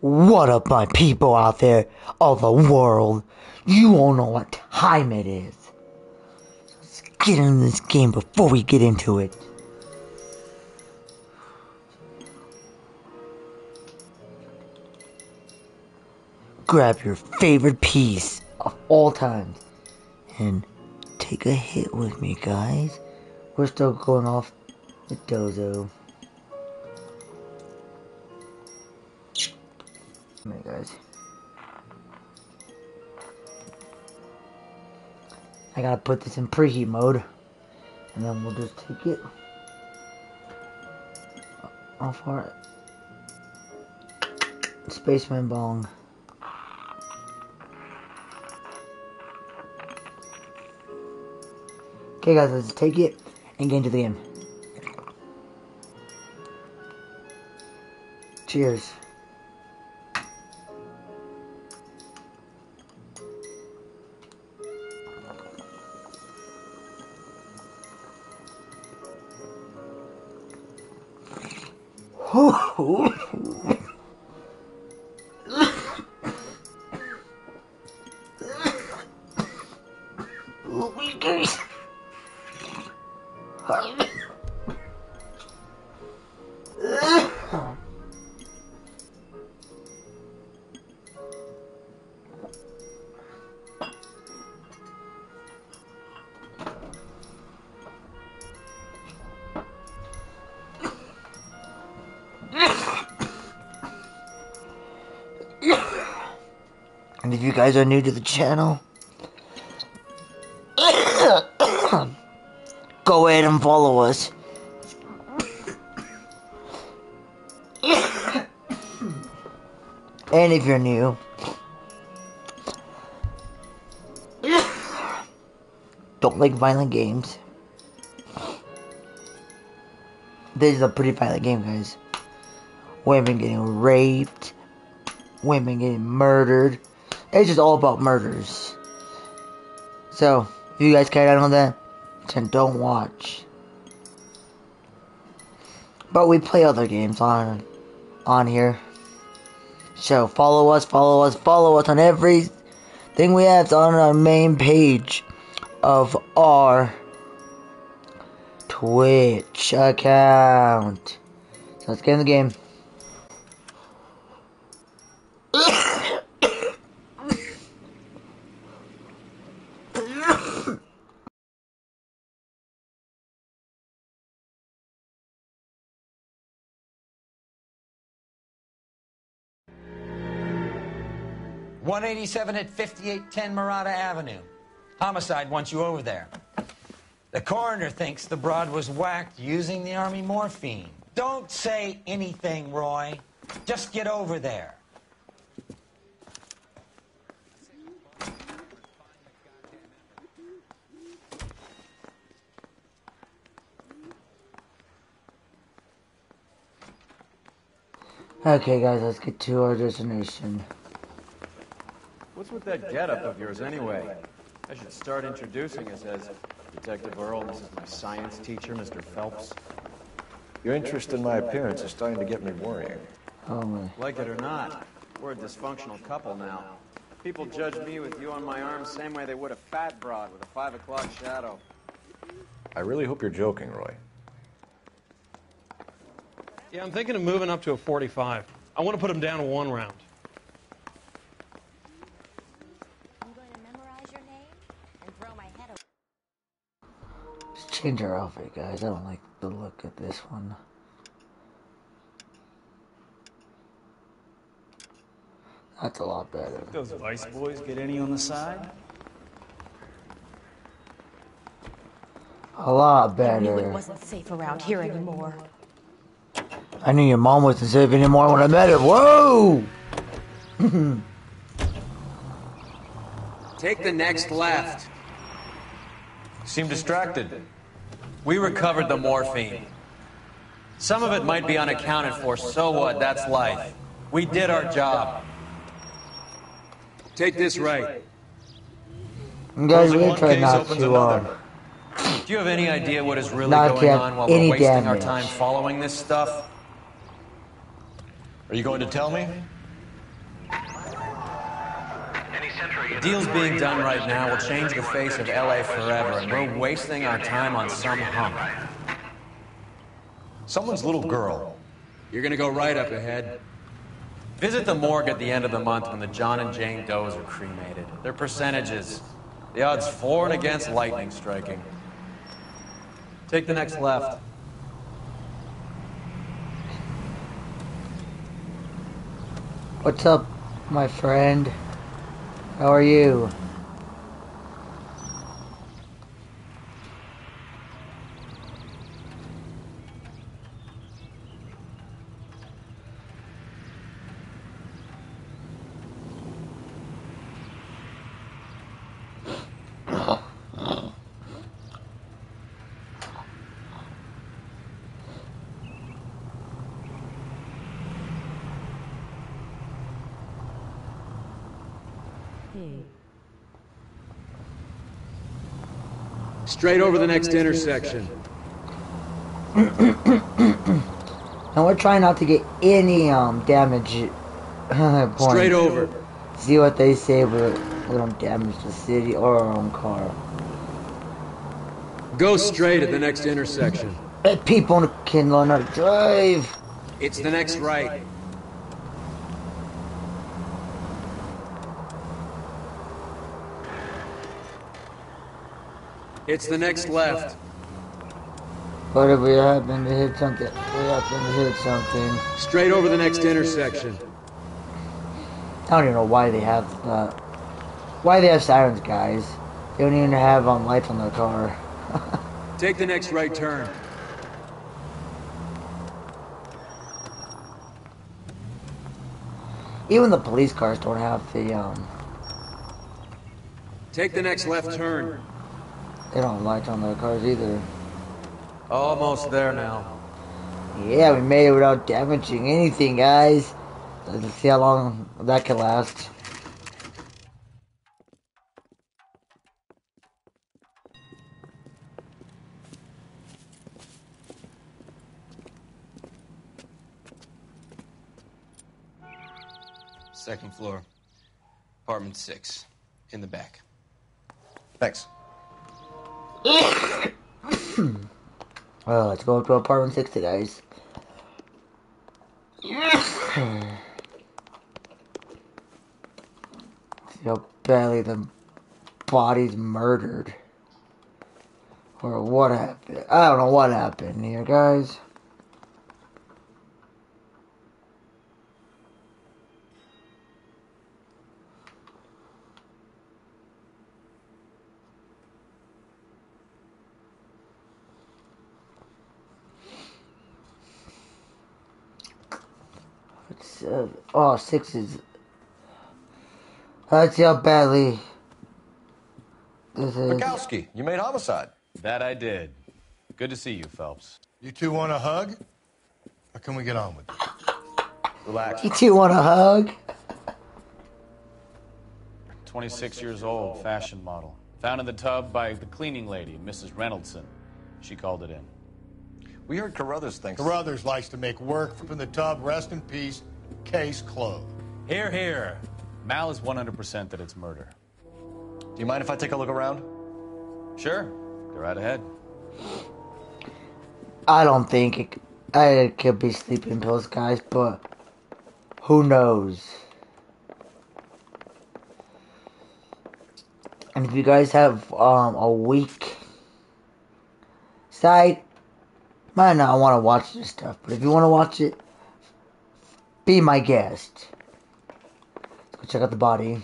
What up, my people out there of the world? You all know what time it is. Let's get into this game before we get into it. Grab your favorite piece of all time and take a hit with me, guys. We're still going off the dozo. Hey guys, I gotta put this in preheat mode, and then we'll just take it off our spaceman bong. Okay guys, let's take it and get into the game. Cheers. And if you guys are new to the channel, go ahead and follow us. And if you're new, don't like violent games. This is a pretty violent game, guys. Women getting raped, women getting murdered. It's just all about murders. So, if you guys care on that, then don't watch. But we play other games on here. So follow us on everything we have on our main page of our Twitch account. So let's get in the game. 187 at 5810 Murata Avenue. Homicide wants you over there. The coroner thinks the broad was whacked using the Army morphine. Don't say anything, Roy. Just get over there. Okay, guys, let's get to our destination. What's with that getup of yours, anyway? I should start introducing us as Detective Earl. This is my science teacher, Mr. Phelps. Your interest in my appearance is starting to get me worrying. Oh my. Like it or not, we're a dysfunctional couple now. People judge me with you on my arm same way they would a fat broad with a 5 o'clock shadow. I really hope you're joking, Roy. Yeah, I'm thinking of moving up to a 45. I want to put him down to 1 round. I'm going to memorize your name and throw my head over. Let's change our outfit, guys. I don't like the look of this one. That's a lot better. Those Vice boys get any on the side? A lot I knew it better. wasn't safe around here anymore. I knew your mom wasn't safe anymore when I met her. Whoa! Take the next left. Seem distracted. We recovered the morphine. Some of it might be unaccounted for, so what? That's life. We did our job. Take this right. You guys really try not to, Do Do you have any idea what is really Not going have on while any we're wasting our damage. time following this stuff? Are you going to tell me? The deals being done right now will change the face of LA forever, and we're wasting our time on some hunk. Someone's little girl. You're gonna go right up ahead. Visit the morgue at the end of the month when the John and Jane Does are cremated. Their percentages. The odds for and against lightning striking. Take the next left. What's up, my friend? How are you? Straight over the next intersection. And we're trying not to get any damage points. Straight over. See what they say, but we don't damage the city or our own car. Go straight at the next intersection. Let people can learn how to drive. It's the next right. It's the next left. What if we happen to hit something? We happen to hit something. Straight over the next intersection. I don't even know why they have why they have sirens, guys. They don't even have lights on their car. Take the next right turn. Even the police cars don't have the Take the next left turn. they don't have lights on their cars either. Almost there now. Yeah, we made it without damaging anything, guys. Let's see how long that can last. Second floor. Apartment 6. In the back. Thanks. Well, let's go to apartment 60, guys. See how badly the body's murdered. Or what happened. I don't know what happened here, guys. Oh, 6 is... Let's see how badly this is. Mikowski, you made homicide. That I did. Good to see you, Phelps. You two want a hug? Or can we get on with it? Relax. You two want a hug? 26 years old, fashion model. Found in the tub by the cleaning lady, Mrs. Reynoldson. She called it in. We heard Carruthers thinks... Carruthers likes to make work from the tub. Rest in peace. Case closed. Here, here. Mal is 100% that it's murder. Do you mind if I take a look around? Sure. Go right ahead. I don't think it could be sleeping pills, guys, but who knows? And if you guys have a weak side, might not want to watch this stuff, but if you want to watch it, be my guest. Let's go check out the body.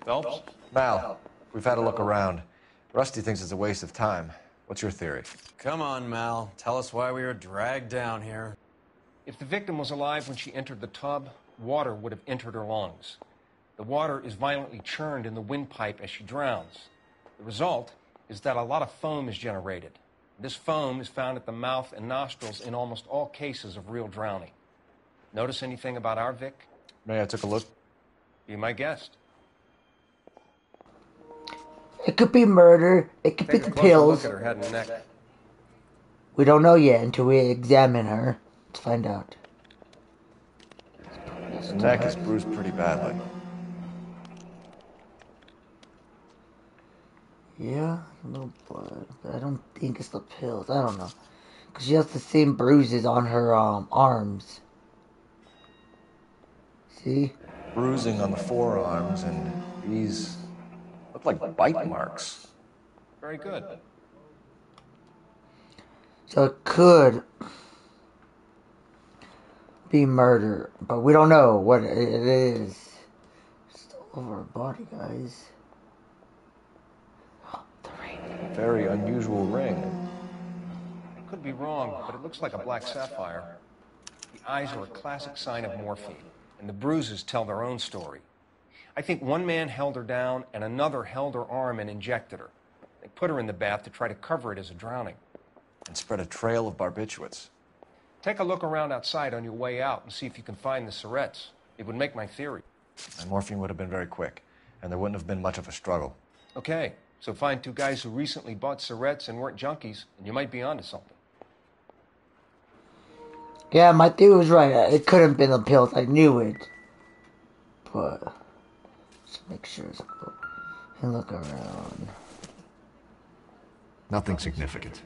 Phelps? Mal, we've had a look around. Rusty thinks it's a waste of time. What's your theory? Come on, Mal. Tell us why we were dragged down here. If the victim was alive when she entered the tub, water would have entered her lungs. The water is violently churned in the windpipe as she drowns. The result is that a lot of foam is generated. This foam is found at the mouth and nostrils in almost all cases of real drowning. Notice anything about our Vic? May I took a look? Be my guest. It could be murder. It could be Take the a closer look pills. at her head and neck. We don't know yet until we examine her. Let's find out. The neck is bruised pretty badly. Yeah, a little blood, but I don't think it's the pills. I don't know. Because she has the same bruises on her arms. See? Bruising on the forearms, and these look like bite marks. Very good. So it could be murder, but we don't know what it is. It's all over her body, guys. The ring. A very unusual ring. I could be wrong, but it looks like a black sapphire. The eyes are a classic sign of morphine, and the bruises tell their own story. I think one man held her down, and another held her arm and injected her. They put her in the bath to try to cover it as a drowning. And spread a trail of barbiturates. Take a look around outside on your way out and see if you can find the syrettes. It would make my theory. And morphine would have been very quick, and there wouldn't have been much of a struggle. Okay, so find two guys who recently bought syrettes and weren't junkies, and you might be onto something. Yeah, my theory was right. It couldn't have been the pills. I knew it. But let's make sure it's cool. And look around. Nothing significant.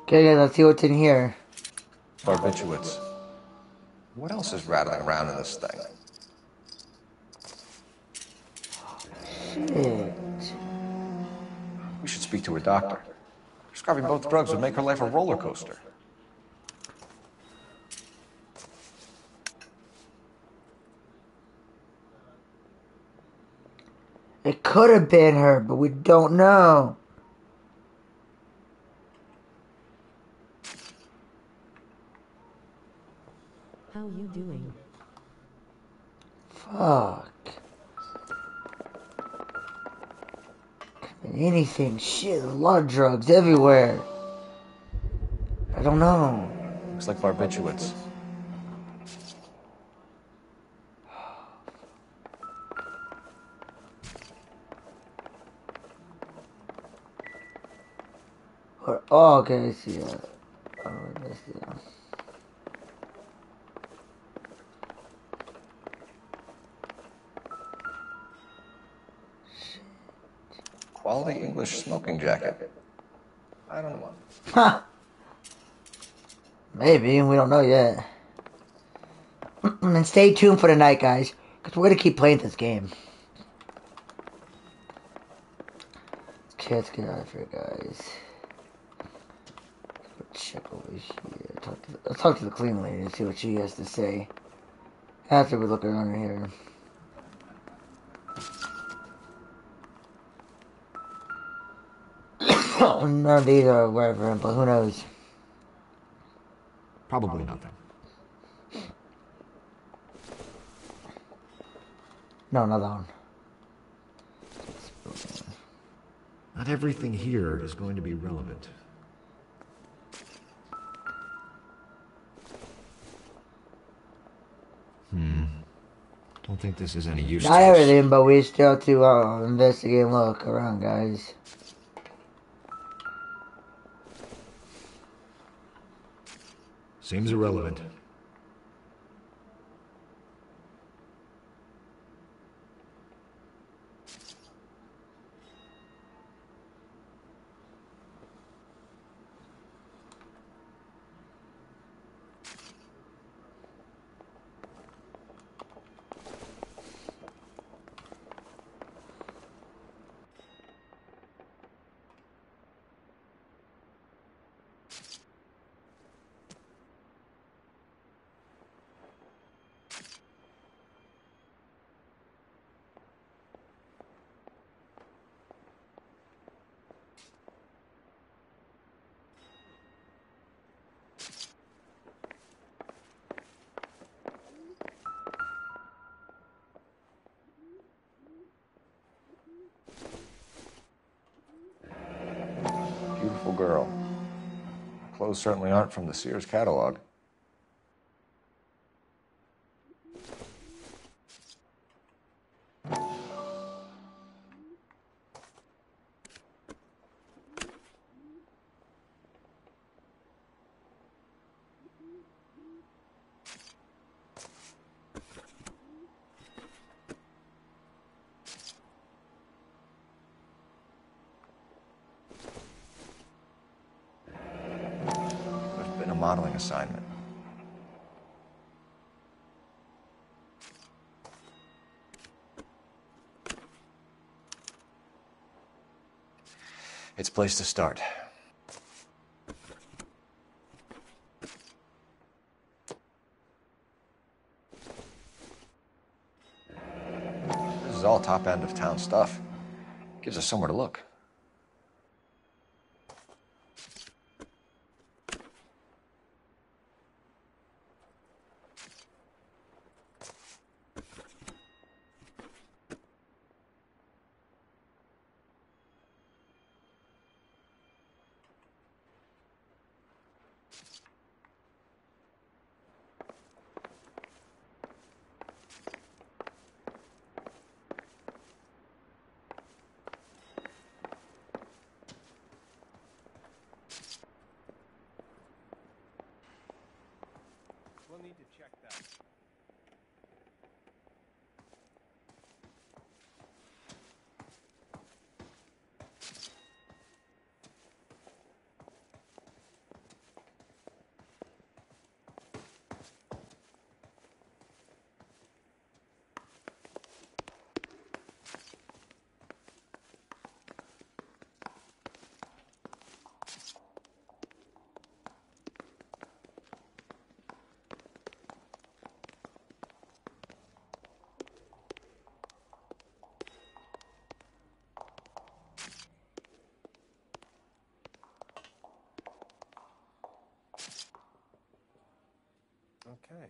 Okay, guys, let's see what's in here. Barbiturates. What else is rattling around in this thing? Shit. We should speak to her doctor. Prescribing both drugs would make her life a roller coaster. It could have been her, but we don't know. How are you doing? Fuck. Anything. Shit, there's a lot of drugs everywhere. I don't know. Looks like barbiturates. Oh, okay, I see that. Oh, I see that. Quality English smoking jacket. I don't know. Ha! Maybe, we don't know yet. And stay tuned for tonight, guys, because we're going to keep playing this game. Okay, let's get out of here, guys. Let's check over here. Let's talk to the clean lady and see what she has to say. After we look around here. None of these are whatever, but who knows? Probably nothing. No, not that one. Not everything here is going to be relevant. Don't think this is any use to Not us. everything, but we still have to investigate and look around, guys. Seems irrelevant. Clothes certainly aren't from the Sears catalog. There's been a modeling assignment. It's a place to start. This is all top end of town stuff. Gives us somewhere to look. We'll need to check that. Okay.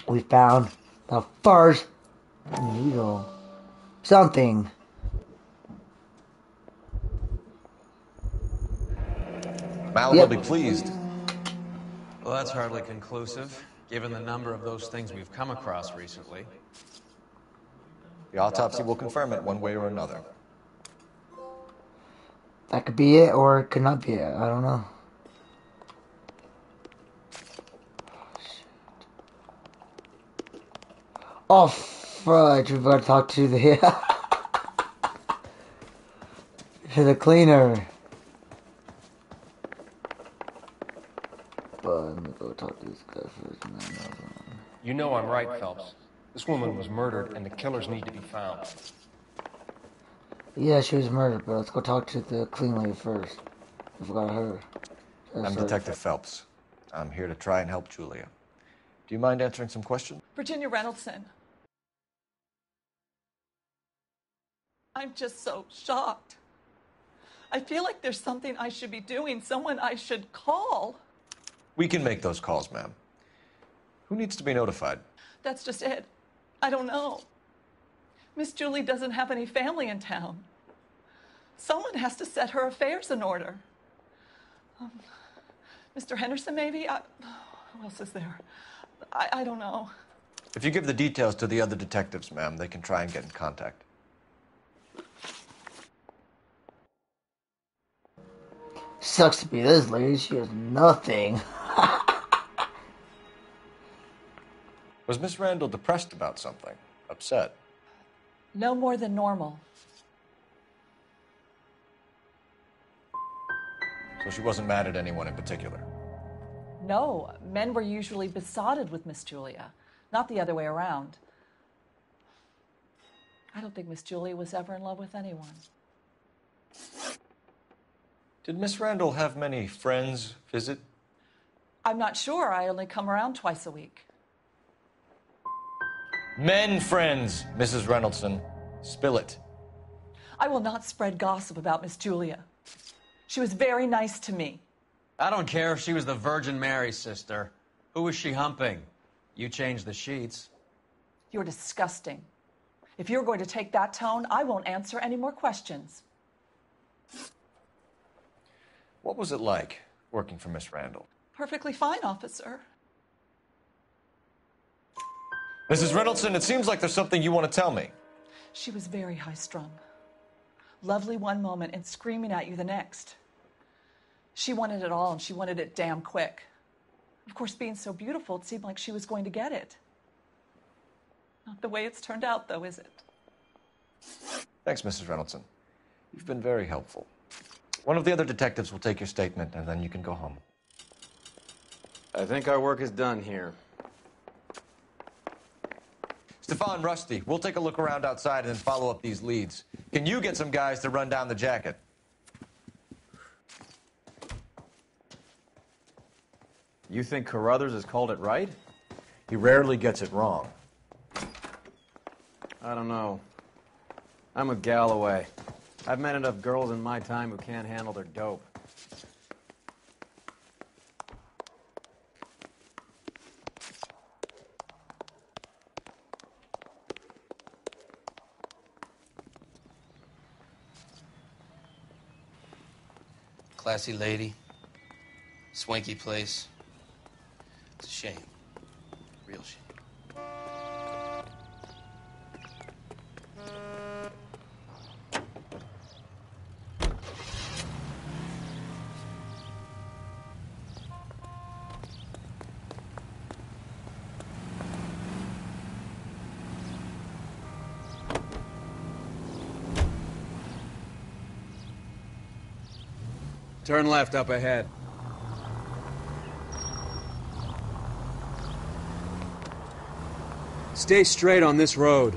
We found the first needle. Something. Mal will be pleased. Well, that's hardly conclusive, given the number of those things we've come across recently. The autopsy will confirm it one way or another. That could be it, or it could not be it. I don't know. Oh, fudge. We've got to talk to the... to the cleaner. But let me go talk to this guy first. And then You know I'm right, Phelps. This woman was murdered, and the killers need to be found. yeah, she was murdered, but let's go talk to the clean lady first. I forgot her. I'm Detective Phelps. I'm here to try and help Julia. Do you mind answering some questions? Virginia Reynoldson. I'm just so shocked. I feel like there's something I should be doing, someone I should call. We can make those calls, ma'am. Who needs to be notified? That's just it. I don't know. Miss Julie doesn't have any family in town. Someone has to set her affairs in order. Mr. Henderson, maybe? Who else is there? I don't know. If you give the details to the other detectives, ma'am, they can try and get in contact. Sucks to be this lady. She has nothing. Was Miss Randall depressed about something? Upset? No more than normal. So she wasn't mad at anyone in particular? No, men were usually besotted with Miss Julia, not the other way around. I don't think Miss Julia was ever in love with anyone. Did Miss Randall have many friends visit? I'm not sure. I only come around twice a week. Men friends, Mrs. Reynoldson. Spill it. I will not spread gossip about Miss Julia. She was very nice to me. I don't care if she was the Virgin Mary's sister. Who was she humping? You changed the sheets. You're disgusting. If you're going to take that tone, I won't answer any more questions. What was it like working for Miss Randall? Perfectly fine, officer. Mrs. Reynoldson, it seems like there's something you want to tell me. She was very high-strung. Lovely one moment and screaming at you the next. She wanted it all, and she wanted it damn quick. Of course, being so beautiful, it seemed like she was going to get it. Not the way it's turned out, though, is it? Thanks, Mrs. Reynoldson. You've been very helpful. One of the other detectives will take your statement, and then you can go home. I think our work is done here. Stefan, Rusty, we'll take a look around outside and then follow up these leads. Can you get some guys to run down the jacket? You think Carruthers has called it right? He rarely gets it wrong. I don't know. I'm with Galloway. I've met enough girls in my time who can't handle their dope. Classy lady. Swanky place. It's a shame. Real shame. Turn left up ahead. Stay straight on this road.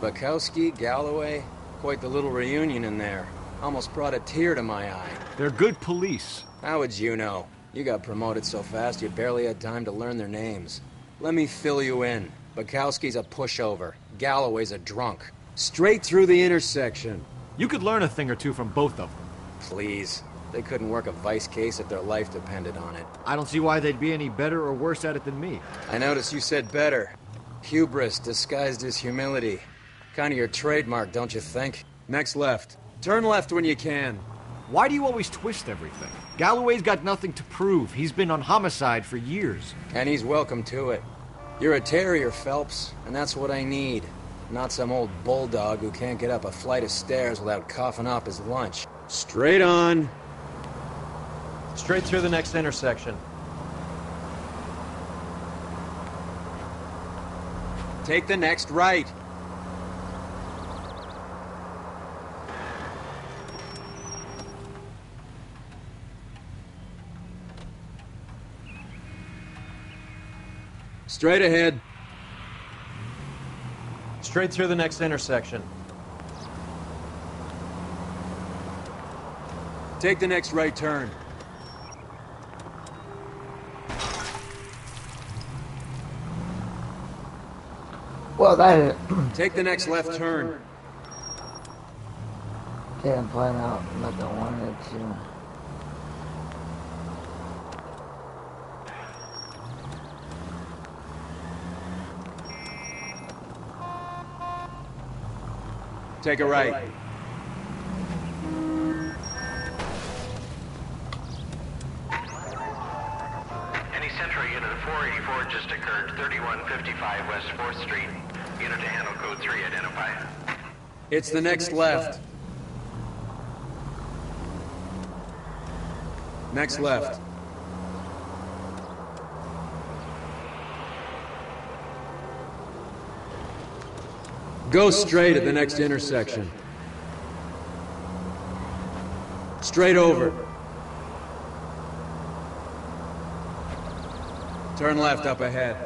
Bukowski, Galloway, quite the little reunion in there. Almost brought a tear to my eye. They're good police. How would you know? You got promoted so fast you barely had time to learn their names. Let me fill you in. Bukowski's a pushover. Galloway's a drunk. Straight through the intersection. You could learn a thing or two from both of them. Please. They couldn't work a vice case if their life depended on it. I don't see why they'd be any better or worse at it than me. I noticed you said better. Hubris disguised as humility. Kind of your trademark, don't you think? Next left. Turn left when you can. Why do you always twist everything? Galloway's got nothing to prove. He's been on homicide for years. And he's welcome to it. You're a terrier, Phelps, and that's what I need. Not some old bulldog who can't get up a flight of stairs without coughing up his lunch. Straight on. Straight through the next intersection. Take the next right. Straight ahead. Straight through the next intersection. Take the next right turn. Well, that Take the next left turn. didn't plan out like I wanted to. Take a right. Any Central unit of 484 just occurred, 3155 West 4th Street. Unit to handle code 3, identify. It's the next left. Next left. Go straight at the next intersection. Straight over. Turn left up ahead.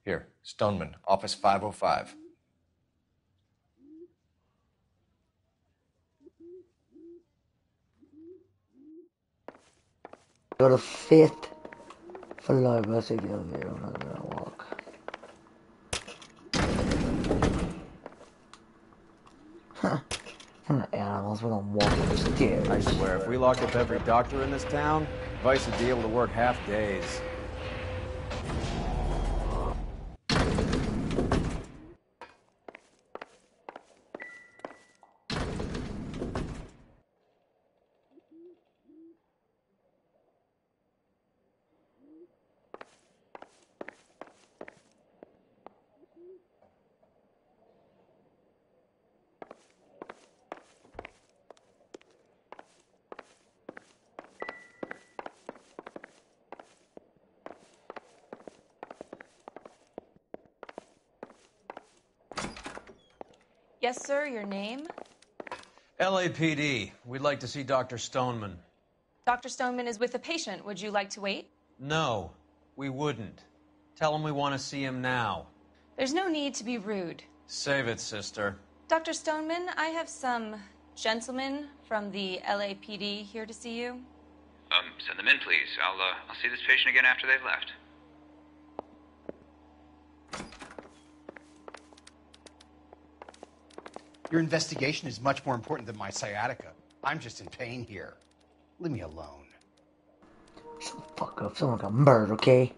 Here, Stoneman, office 505. Go to 5th floor. Let's take the elevator. I'm not gonna walk. We're not animals. We don't walk up the stairs. I swear, if we locked up every doctor in this town, Vice would be able to work half days. Yes, sir, your name? LAPD. We'd like to see Dr. Stoneman. Dr. Stoneman is with a patient. Would you like to wait? No, we wouldn't. Tell him we want to see him now. There's no need to be rude. Save it, sister. Dr. Stoneman, I have some gentlemen from the LAPD here to see you. Send them in, please. I'll see this patient again after they've left. Your investigation is much more important than my sciatica. I'm just in pain here. Leave me alone. Shut the fuck up. Someone got murdered, okay?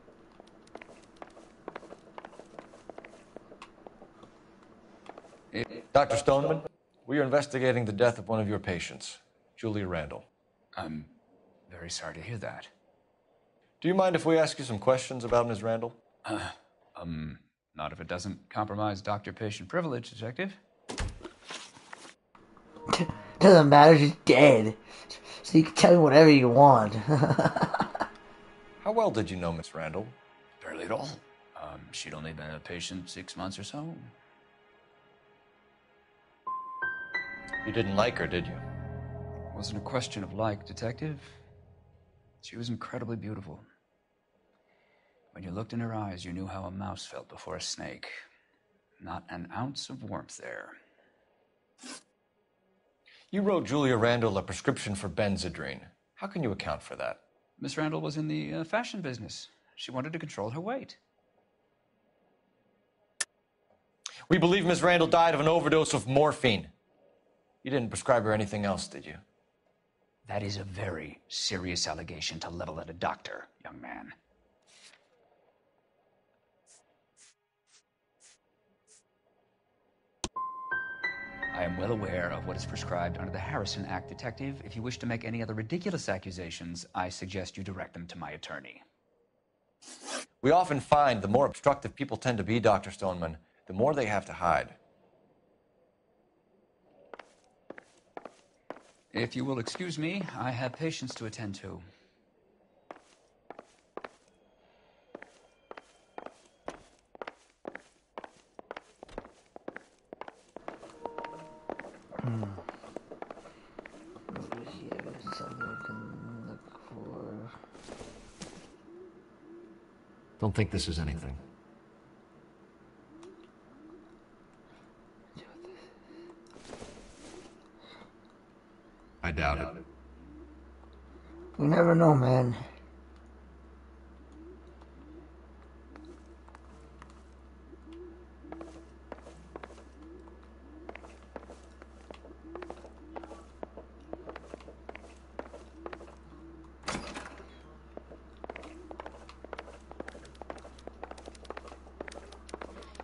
Dr. Stoneman, we are investigating the death of one of your patients, Julia Randall. I'm very sorry to hear that. Do you mind if we ask you some questions about Ms. Randall? Not if it doesn't compromise doctor-patient privilege, Detective. Doesn't matter, she's dead. So you can tell me whatever you want. How well did you know Miss Randall? Barely at all. She'd only been a patient 6 months or so. You didn't like her, did you? Wasn't a question of like, Detective. She was incredibly beautiful. When you looked in her eyes, you knew how a mouse felt before a snake. Not an ounce of warmth there. You wrote Julia Randall a prescription for Benzedrine. How can you account for that? Miss Randall was in the fashion business. She wanted to control her weight. We believe Miss Randall died of an overdose of morphine. You didn't prescribe her anything else, did you? That is a very serious allegation to level at a doctor, young man. I am well aware of what is prescribed under the Harrison Act, Detective. If you wish to make any other ridiculous accusations, I suggest you direct them to my attorney. We often find the more obstructive people tend to be, Dr. Stoneman, the more they have to hide. If you will excuse me, I have patients to attend to. Don't think this is anything. I doubt it. You never know, man.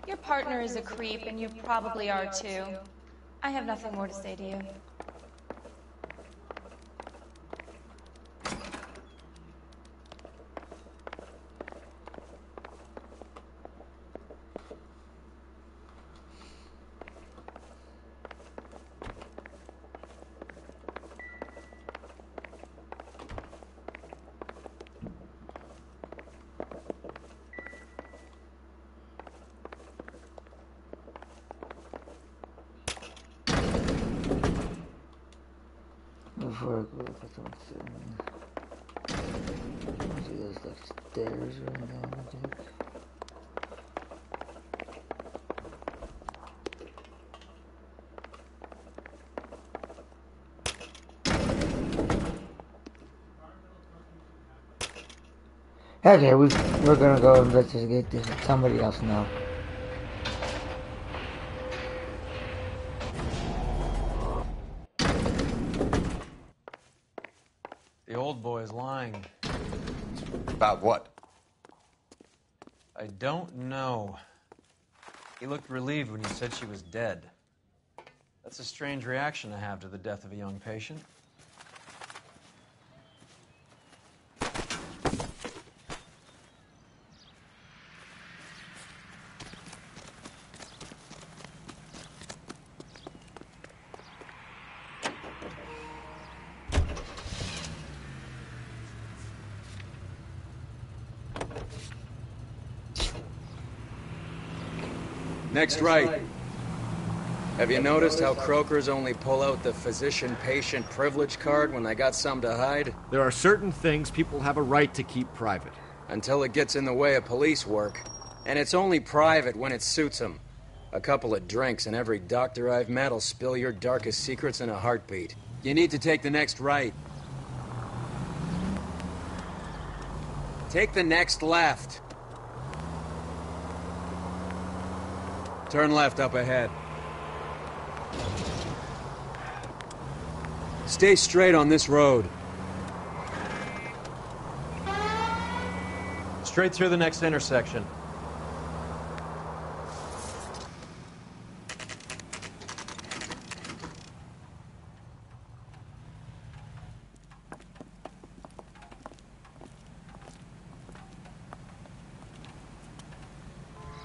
Your partner is a creep, and you probably are too. I have nothing more to say to you. before I go put some see there's like stairs right now, I think. Okay, we're gonna go investigate this with somebody else now. The old boy's lying. About what? I don't know. He looked relieved when you said she was dead. That's a strange reaction to have to the death of a young patient. Next right. Have you noticed how Croakers only pull out the physician-patient privilege card when they got something to hide? There are certain things people have a right to keep private. Until it gets in the way of police work. And it's only private when it suits them. A couple of drinks and every doctor I've met will spill your darkest secrets in a heartbeat. You need to take the next right. Take the next left. Turn left up ahead. Stay straight on this road. Straight through the next intersection.